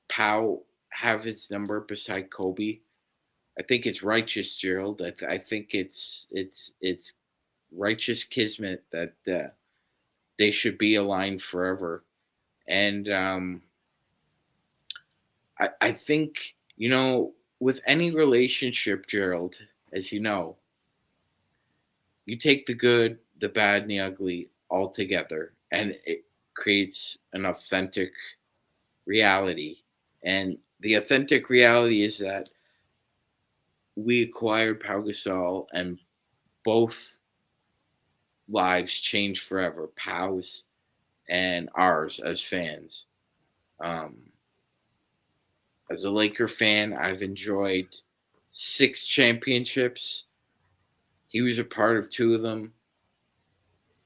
Pau have his number beside Kobe. I think it's righteous, Gerald. I think it's righteous kismet that they should be aligned forever. And I think, with any relationship, Gerald, as you know, you take the good, the bad, and the ugly all together, and it creates an authentic reality. And the authentic reality is that we acquired Pau Gasol, and both lives changed forever. Pau's and ours as fans. As a Laker fan, I've enjoyed 6 championships. He was a part of 2 of them.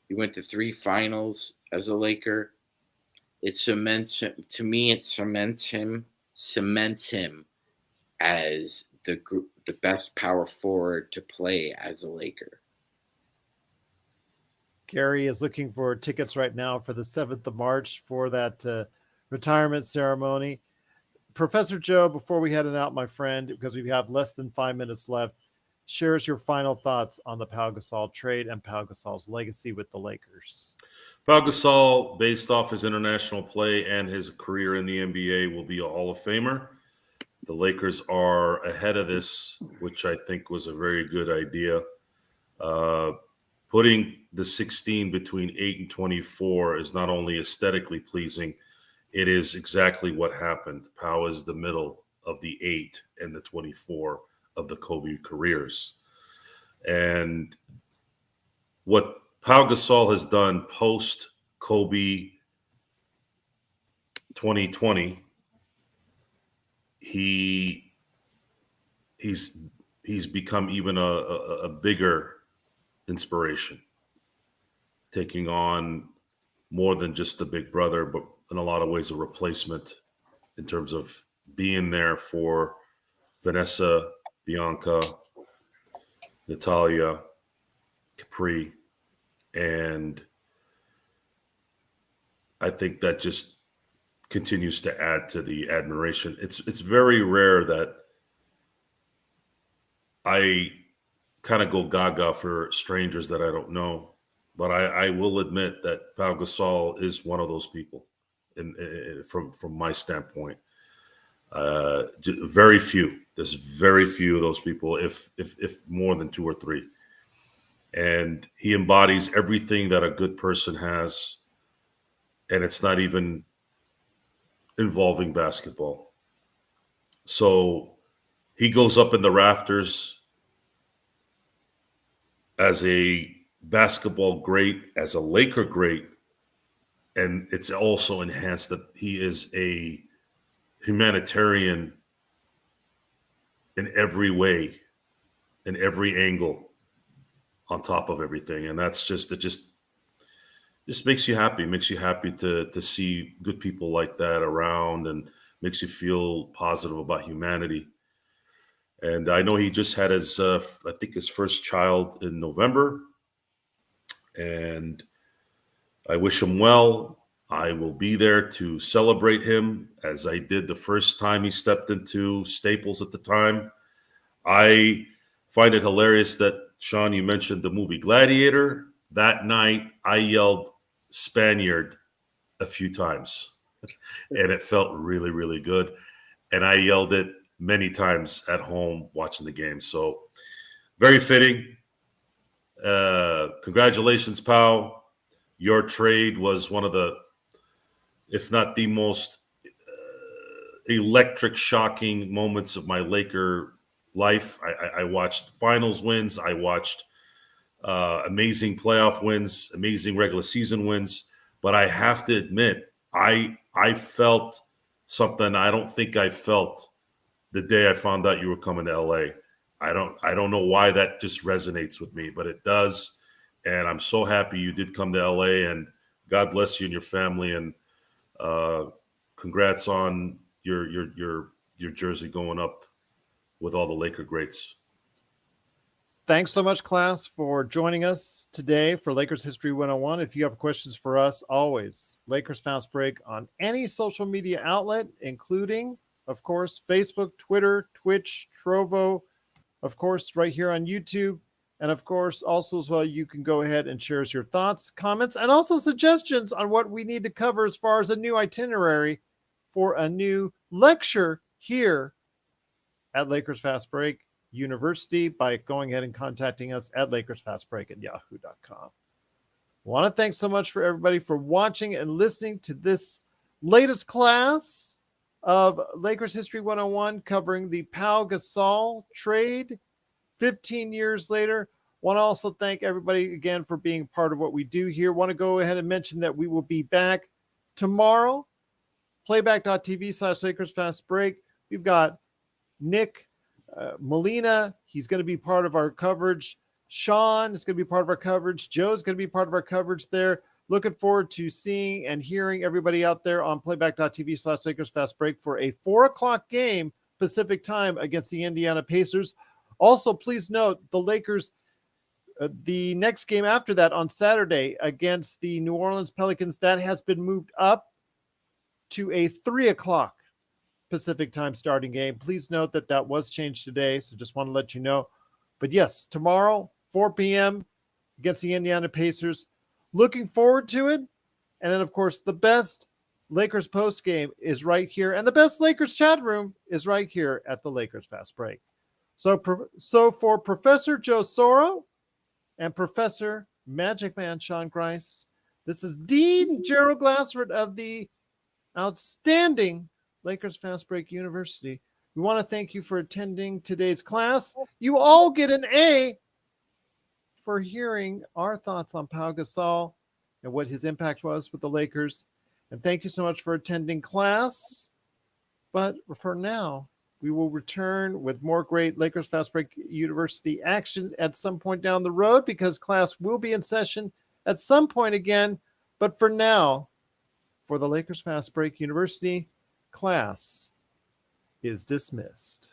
He went to 3 finals as a Laker. It cements him, to me. It cements him as the best power forward to play as a Laker. Gary is looking for tickets right now for the 7th of March for that retirement ceremony. Professor Joe, before we head out, my friend, because we have less than 5 minutes left, share us your final thoughts on the Pau Gasol trade and Pau Gasol's legacy with the Lakers. Pau Gasol, based off his international play and his career in the NBA, will be a Hall of Famer. The Lakers are ahead of this, which I think was a very good idea. Putting the 16 between 8 and 24 is not only aesthetically pleasing, it is exactly what happened. Pau is the middle of the 8 and the 24 of the Kobe careers. And what Pau Gasol has done post Kobe 2020, he's become even a bigger inspiration, taking on more than just a big brother, but in a lot of ways a replacement in terms of being there for Vanessa, Bianca, Natalia, Capri, and I think that just continues to add to the admiration. It's very rare that I kind of go gaga for strangers that I don't know, but I will admit that Pau Gasol is one of those people, from my standpoint. Very few. There's very few of those people, if more than 2 or 3. And he embodies everything that a good person has, and it's not even involving basketball. So he goes up in the rafters as a basketball great, as a Laker great, and it's also enhanced that he is a humanitarian in every way, in every angle, on top of everything. And that's just, it just makes you happy. It makes you happy to see good people like that around, and makes you feel positive about humanity. And I know he just had his, I think his first child in November, and I wish him well. I will be there to celebrate him as I did the first time he stepped into Staples at the time. I find it hilarious that, Sean, you mentioned the movie Gladiator. That night, I yelled Spaniard a few times, and it felt really, really good. And I yelled it many times at home watching the game. So very fitting. Congratulations, Pau. Your trade was one of the, if not the most electric, shocking moments of my Laker life. I watched finals wins. I watched amazing playoff wins, amazing regular season wins. But I have to admit, I felt something I don't think I felt the day I found out you were coming to LA. I don't know why that just resonates with me, but it does. And I'm so happy you did come to LA, and God bless you and your family. And congrats on your jersey going up with all the Laker greats. Thanks so much, class, for joining us today for Lakers History 101. If you have questions for us, always Lakers Fast Break on any social media outlet, including, of course, Facebook, Twitter, Twitch, Trovo, of course, right here on YouTube. And of course, also as well, you can go ahead and share us your thoughts, comments, and also suggestions on what we need to cover as far as a new itinerary for a new lecture here at Lakers Fast Break University by going ahead and contacting us at LakersFastBreak@yahoo.com. I want to thank so much for everybody for watching and listening to this latest class of Lakers History 101 covering the Pau Gasol trade 15 years later. Want to also thank everybody again for being part of what we do here. Want to go ahead and mention that we will be back tomorrow. Playback.tv/Lakers Fast Break. We've got Nick Molina. He's going to be part of our coverage. Sean is going to be part of our coverage. Joe's going to be part of our coverage there. Looking forward to seeing and hearing everybody out there on playback.tv/Lakers Fast Break for a 4:00 game Pacific time against the Indiana Pacers. Also, please note the Lakers, the next game after that on Saturday against the New Orleans Pelicans, that has been moved up to a 3:00 Pacific time starting game. Please note that that was changed today, so just want to let you know. But yes, tomorrow, 4 p.m. against the Indiana Pacers. Looking forward to it. And then, of course, the best Lakers post game is right here, and the best Lakers chat room is right here at the Lakers Fast Break. So for Professor Joe Soro and Professor MagicMan Sean Grice, this is Dean Gerald Glassford of the outstanding Lakers Fast Break University. We want to thank you for attending today's class. You all get an A for hearing our thoughts on Pau Gasol and what his impact was with the Lakers. And thank you so much for attending class. But for now, we will return with more great Lakers Fast Break University action at some point down the road, because class will be in session at some point again. But for now, for the Lakers Fast Break University, class is dismissed.